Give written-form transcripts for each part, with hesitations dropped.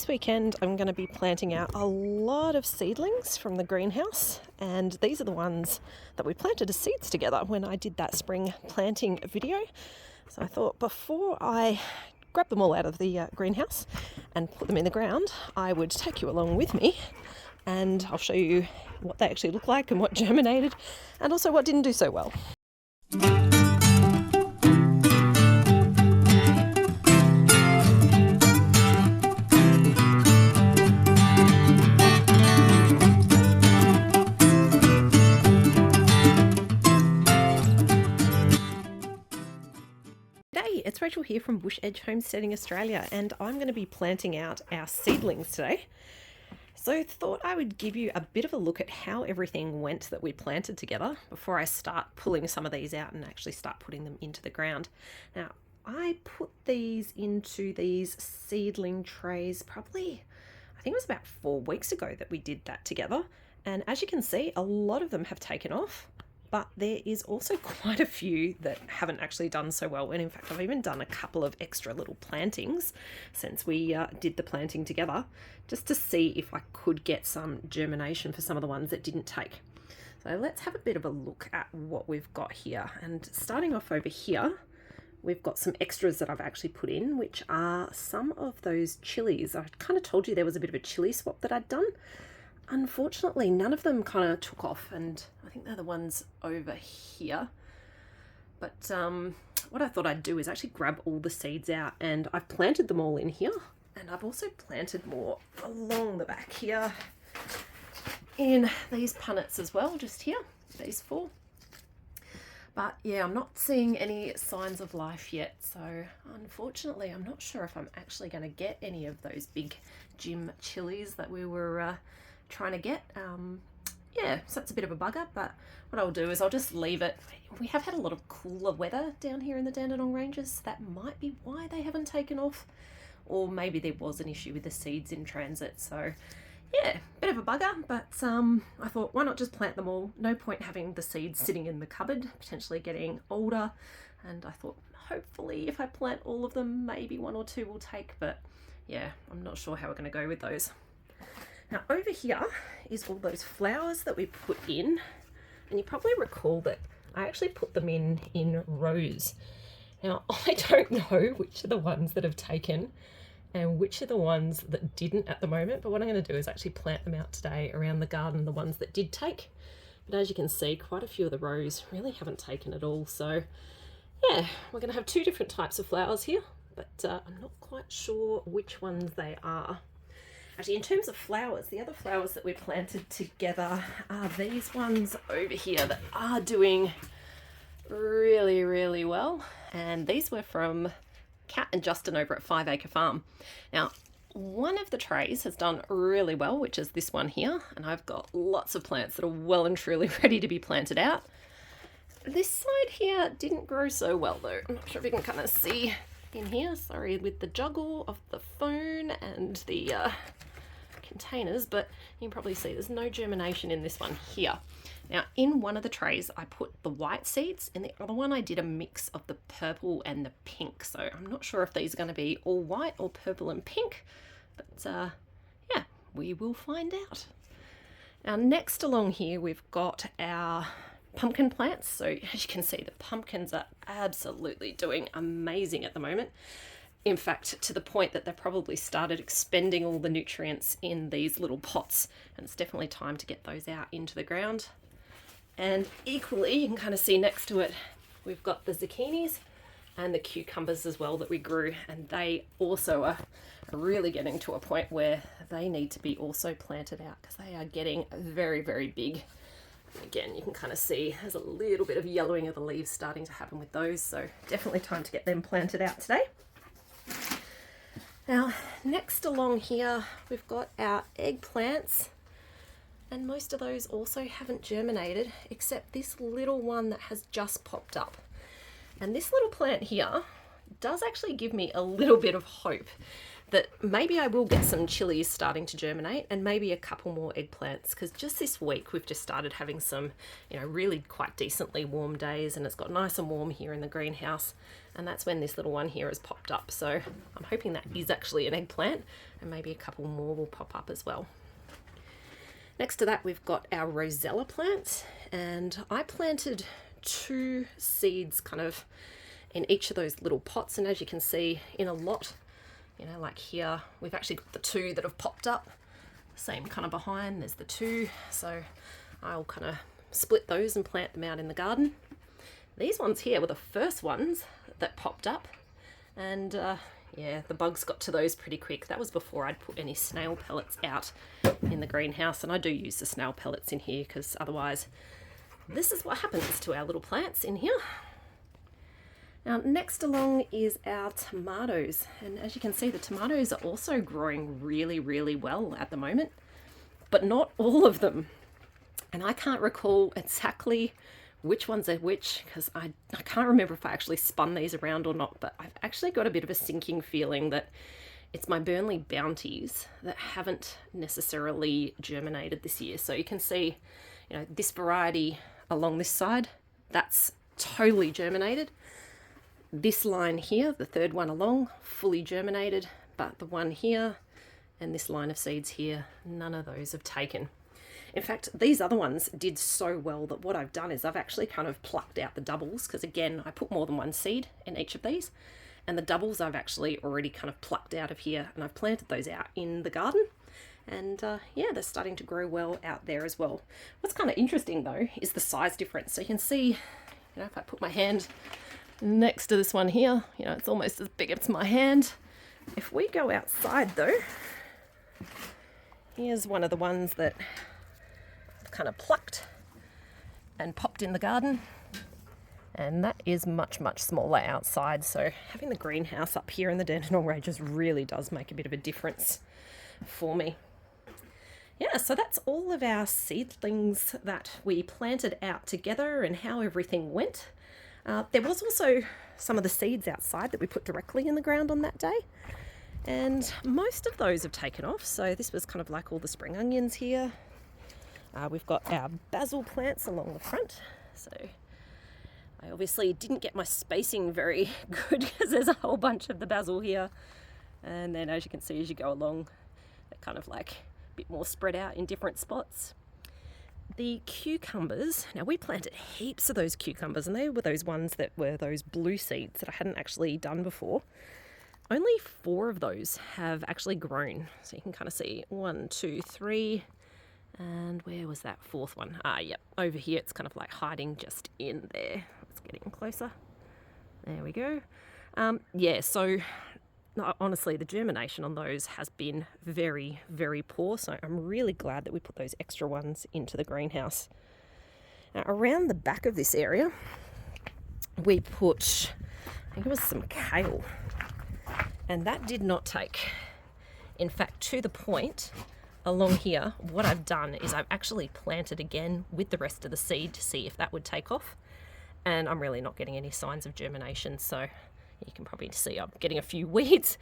This weekend I'm going to be planting out a lot of seedlings from the greenhouse, and these are the ones that we planted as seeds together when I did that spring planting video. So I thought before I grab them all out of the greenhouse and put them in the ground, I would take you along with me and I'll show you what they actually look like and what germinated and also what didn't do so well. G'day, it's Rachel here from Bush Edge Homesteading Australia, and I'm going to be planting out our seedlings today. So thought I would give you a bit of a look at how everything went that we planted together before I start pulling some of these out and actually start putting them into the ground. Now, I put these into these seedling trays probably, I think it was about 4 weeks ago that we did that together. And as you can see, a lot of them have taken off. But there is also quite a few that haven't actually done so well. And in fact, I've even done a couple of extra little plantings since we did the planting together, just to see if I could get some germination for some of the ones that didn't take. So let's have a bit of a look at what we've got here. And starting off over here, we've got some extras that I've actually put in, which are some of those chilies. I kind of told you there was a bit of a chili swap that I'd done. Unfortunately, none of them kind of took off, and I think they're the ones over here. But what I thought I'd do is actually grab all the seeds out, and I've planted them all in here, and I've also planted more along the back here in these punnets as well, just here, these 4. But yeah, I'm not seeing any signs of life yet, so unfortunately I'm not sure if I'm actually going to get any of those big Jim chilies that we were trying to get. Yeah, so it's a bit of a bugger, but what I'll do is I'll just leave it. We have had a lot of cooler weather down here in the Dandenong Ranges, so that might be why they haven't taken off, or maybe there was an issue with the seeds in transit. So yeah, bit of a bugger, but I thought, why not just plant them all? No point having the seeds sitting in the cupboard, potentially getting older. And I thought, hopefully if I plant all of them, maybe 1 or 2 will take, but yeah, I'm not sure how we're going to go with those. Now over here is all those flowers that we put in, and you probably recall that I actually put them in rows. Now I don't know which are the ones that have taken and which are the ones that didn't at the moment, but what I'm going to do is actually plant them out today around the garden, the ones that did take. But as you can see, quite a few of the rows really haven't taken at all. So yeah, we're going to have 2 different types of flowers here, but I'm not quite sure which ones they are. Actually, in terms of flowers, the other flowers that we planted together are these ones over here that are doing really, really well. And these were from Kat and Justin over at 5 Acre Farm. Now, one of the trays has done really well, which is this one here. And I've got lots of plants that are well and truly ready to be planted out. This side here didn't grow so well though. I'm not sure if you can kind of see in here. Sorry, with the juggle of the phone and the containers, but you can probably see there's no germination in this one here. Now in one of the trays I put the white seeds, and the other one I did a mix of the purple and the pink, so I'm not sure if these are going to be all white or purple and pink, but yeah, we will find out. Now next along here we've got our pumpkin plants. So as you can see, the pumpkins are absolutely doing amazing at the moment. In fact, to the point that they've probably started expending all the nutrients in these little pots, and it's definitely time to get those out into the ground. And equally, you can kind of see next to it, we've got the zucchinis and the cucumbers as well that we grew, and they also are really getting to a point where they need to be also planted out because they are getting very, very big. Again, you can kind of see there's a little bit of yellowing of the leaves starting to happen with those, so definitely time to get them planted out today. Now, next along here, we've got our eggplants, and most of those also haven't germinated, except this little one that has just popped up. And this little plant here does actually give me a little bit of hope that maybe I will get some chilies starting to germinate and maybe a couple more eggplants, because just this week we've just started having some, really quite decently warm days, and it's got nice and warm here in the greenhouse, and that's when this little one here has popped up. So I'm hoping that is actually an eggplant, and maybe a couple more will pop up as well. Next to that, we've got our rosella plants, and I planted 2 seeds kind of in each of those little pots, and as you can see in a lot, like here, we've actually got the 2 that have popped up, same kind of behind, there's the 2, so I'll kind of split those and plant them out in the garden. These ones here were the first ones that popped up, and yeah, the bugs got to those pretty quick. That was before I'd put any snail pellets out in the greenhouse, and I do use the snail pellets in here because otherwise this is what happens to our little plants in here. Now next along is our tomatoes, and as you can see, the tomatoes are also growing really, really well at the moment, but not all of them. And I can't recall exactly which ones are which, because I can't remember if I actually spun these around or not, but I've actually got a bit of a sinking feeling that it's my Burnley Bounties that haven't necessarily germinated this year. So you can see, this variety along this side, that's totally germinated. This line here, the third one along, fully germinated, but the one here and this line of seeds here, none of those have taken. In fact, these other ones did so well that what I've done is I've actually kind of plucked out the doubles, because again, I put more than one seed in each of these, and the doubles I've actually already kind of plucked out of here, and I've planted those out in the garden. And yeah, they're starting to grow well out there as well. What's kind of interesting though is the size difference. So you can see, if I put my hand next to this one here, it's almost as big as my hand. If we go outside though, here's one of the ones that I've kind of plucked and popped in the garden, and that is much, much smaller outside. So having the greenhouse up here in the Dandenong Ranges really does make a bit of a difference for me. Yeah, so that's all of our seedlings that we planted out together and how everything went. There was also some of the seeds outside that we put directly in the ground on that day, and most of those have taken off. So this was kind of like all the spring onions here. We've got our basil plants along the front. So I obviously didn't get my spacing very good because there's a whole bunch of the basil here. And then as you can see, as you go along, they're kind of like a bit more spread out in different spots. The cucumbers, now we planted heaps of those cucumbers, and they were those ones that were those blue seeds that I hadn't actually done before. Only 4 of those have actually grown. So you can kind of see 1, 2, 3, and where was that 4th one? Yep, over here it's kind of like hiding just in there. Let's get in closer. There we go. Yeah, so honestly, the germination on those has been very, very poor. So I'm really glad that we put those extra ones into the greenhouse. Now, around the back of this area, we put, I think it was some kale, and that did not take. In fact, to the point, along here, what I've done is I've actually planted again with the rest of the seed to see if that would take off. And I'm really not getting any signs of germination, so you can probably see I'm getting a few weeds.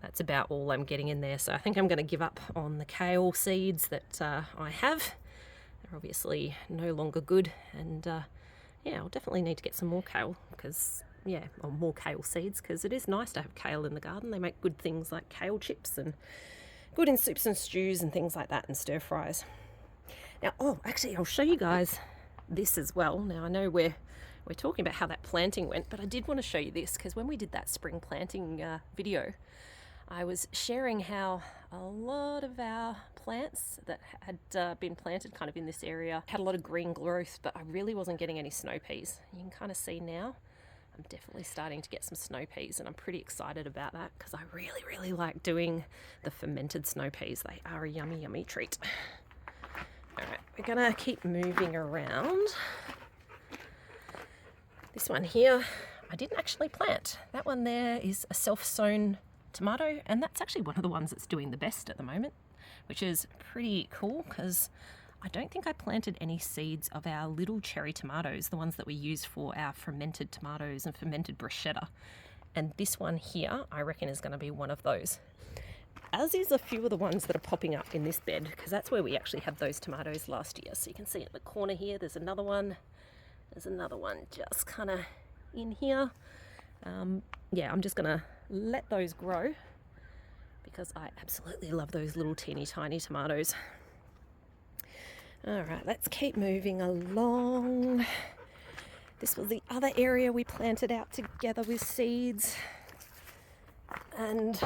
That's about all I'm getting in there. So I think I'm going to give up on the kale seeds that I have. They're obviously no longer good, and yeah, I'll definitely need to get some more kale, because or more kale seeds, because it is nice to have kale in the garden. They make good things like kale chips, and good in soups and stews and things like that, and stir fries. Now, actually, I'll show you guys this as well. Now, I know we're talking about how that planting went, but I did want to show you this, because when we did that spring planting video, I was sharing how a lot of our plants that had been planted kind of in this area had a lot of green growth, but I really wasn't getting any snow peas. You can kind of see now I'm definitely starting to get some snow peas, and I'm pretty excited about that, because I really, really like doing the fermented snow peas. They are a yummy, yummy treat. All right, we're gonna keep moving around. This one here, I didn't actually plant. That one there is a self-sown tomato, and that's actually one of the ones that's doing the best at the moment, which is pretty cool, because I don't think I planted any seeds of our little cherry tomatoes, the ones that we use for our fermented tomatoes and fermented bruschetta. And this one here, I reckon, is going to be one of those. as is a few of the ones that are popping up in this bed, because that's where we actually had those tomatoes last year. So you can see at the corner here, there's another one. There's another one just kind of in here. Yeah, I'm just gonna let those grow because I absolutely love those little teeny tiny tomatoes. All right, let's keep moving along. This was the other area we planted out together with seeds. And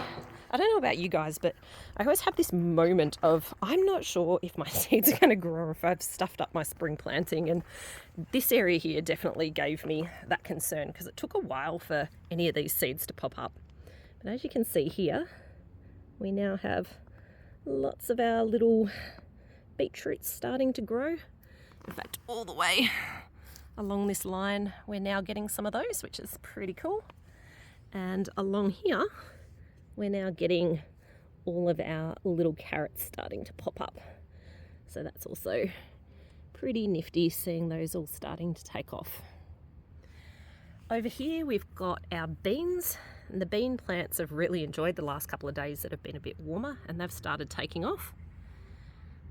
I don't know about you guys, but I always have this moment of I'm not sure if my seeds are going to grow or if I've stuffed up my spring planting. And this area here definitely gave me that concern because it took a while for any of these seeds to pop up. But as you can see here, we now have lots of our little beetroots starting to grow. In fact, all the way along this line, we're now getting some of those, which is pretty cool. And along here, we're now getting all of our little carrots starting to pop up. So that's also pretty nifty, seeing those all starting to take off. Over here, we've got our beans. And the bean plants have really enjoyed the last couple of days that have been a bit warmer, and they've started taking off.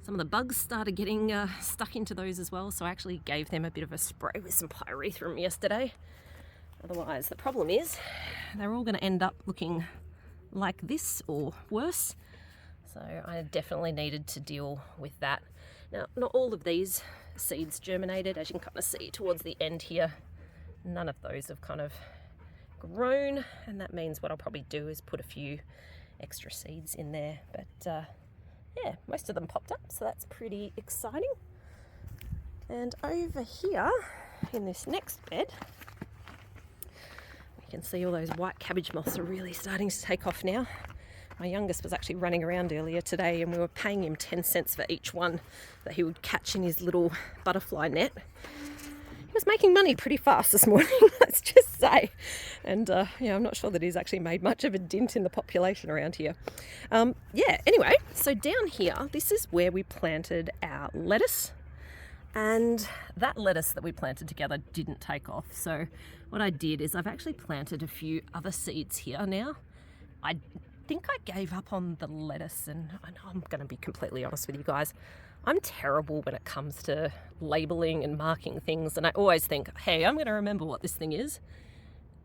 Some of the bugs started getting stuck into those as well, so I actually gave them a bit of a spray with some pyrethrum yesterday. Otherwise, the problem is they're all going to end up looking like this or worse. So I definitely needed to deal with that. Now, not all of these seeds germinated, as you can kind of see towards the end here. None of those have kind of grown, and that means what I'll probably do is put a few extra seeds in there. But yeah, most of them popped up, so that's pretty exciting. And over here in this next bed, you can see all those white cabbage moths are really starting to take off now. My youngest was actually running around earlier today and we were paying him 10 cents for each one that he would catch in his little butterfly net. He was making money pretty fast this morning, let's just say. And yeah, I'm not sure that he's actually made much of a dent in the population around here. Yeah, anyway, so down here, this is where we planted our lettuce. And that lettuce that we planted together didn't take off. So what I did is I've actually planted a few other seeds here now. I think I gave up on the lettuce, and I know I'm going to be completely honest with you guys. I'm terrible when it comes to labeling and marking things, and I always think, hey, I'm going to remember what this thing is.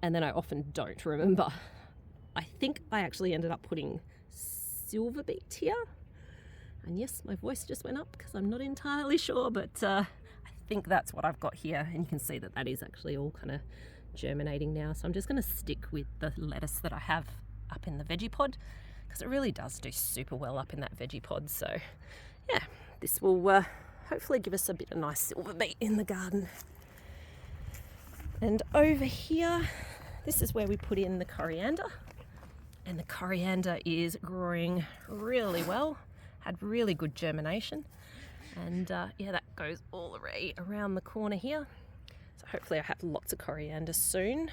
And then I often don't remember. I think I actually ended up putting silver beet here. And yes, my voice just went up because I'm not entirely sure, but I think that's what I've got here. And you can see that that is actually all kind of germinating now. So I'm just going to stick with the lettuce that I have up in the veggie pod because it really does do super well up in that veggie pod. So yeah, this will hopefully give us a bit of nice silver beet in the garden. And over here, this is where we put in the coriander. And the coriander is growing really well. Had really good germination, and yeah, that goes all the way around the corner here. So hopefully I have lots of coriander soon.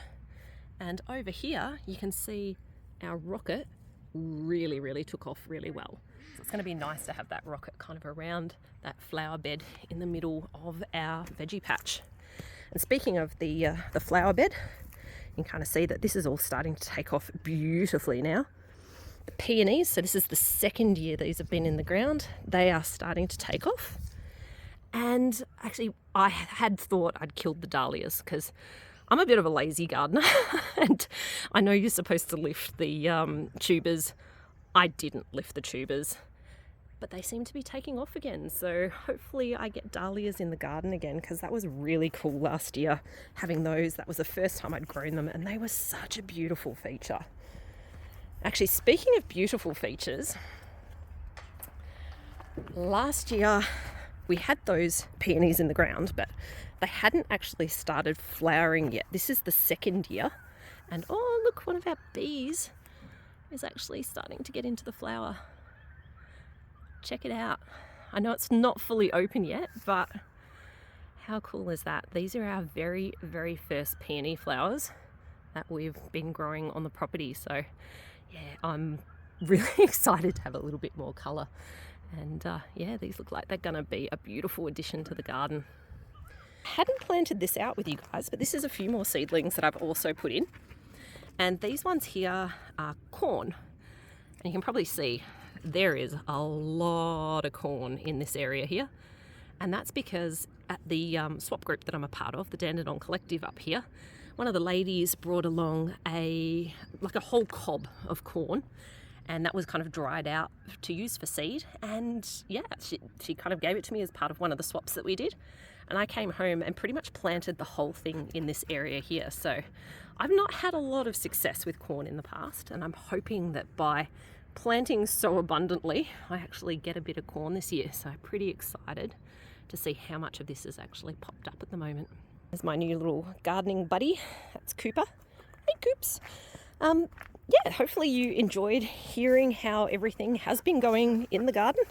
And over here you can see our rocket really took off really well. So it's going to be nice to have that rocket kind of around that flower bed in the middle of our veggie patch. And speaking of the flower bed, you can kind of see that this is all starting to take off beautifully now. The peonies, so this is the second year these have been in the ground, they are starting to take off. And actually I had thought I'd killed the dahlias because I'm a bit of a lazy gardener and I know you're supposed to lift the tubers. I didn't lift the tubers, but they seem to be taking off again. So hopefully I get dahlias in the garden again because that was really cool last year having those. That was the first time I'd grown them and they were such a beautiful feature. Actually, speaking of beautiful features, last year we had those peonies in the ground, but they hadn't actually started flowering yet. This is the second year. And oh, look, one of our bees is actually starting to get into the flower. Check it out. I know it's not fully open yet, but how cool is that? These are our very first peony flowers that we've been growing on the property. So yeah, I'm really excited to have a little bit more colour. And yeah, these look like they're going to be a beautiful addition to the garden. I hadn't planted this out with you guys, but this is a few more seedlings that I've also put in. And these ones here are corn. And you can probably see there is a lot of corn in this area here. And that's because at the swap group that I'm a part of, the Dandenong Collective up here, one of the ladies brought along a whole cob of corn, and that was kind of dried out to use for seed. And yeah, she kind of gave it to me as part of one of the swaps that we did. And I came home and pretty much planted the whole thing in this area here. So I've not had a lot of success with corn in the past, and I'm hoping that by planting so abundantly, I actually get a bit of corn this year. So I'm pretty excited to see how much of this has actually popped up at the moment. There's my new little gardening buddy. That's Cooper. Hey, Coops. Yeah, hopefully you enjoyed hearing how everything has been going in the garden.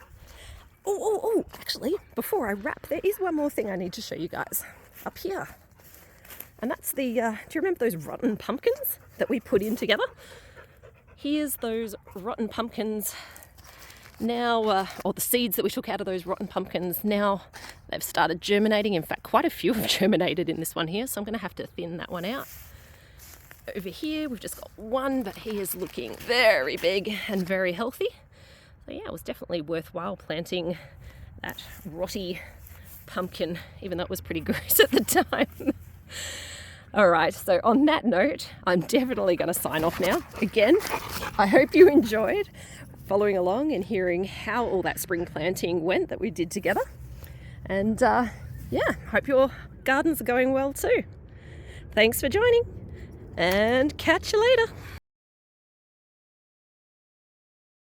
Oh, actually, before I wrap, there is one more thing I need to show you guys up here. And that's the, do you remember those rotten pumpkins that we put in together? Here's those rotten pumpkins now, or the seeds that we took out of those rotten pumpkins. Now they've started germinating. In fact, quite a few have germinated in this one here, so I'm going to have to thin that one out. Over here, we've just got one, but he is looking very big and very healthy. So yeah, it was definitely worthwhile planting that rotty pumpkin, even though it was pretty gross at the time. All right, so on that note, I'm definitely going to sign off now. Again, I hope you enjoyed following along and hearing how all that spring planting went that we did together. And yeah, hope your gardens are going well too. Thanks for joining, and catch you later.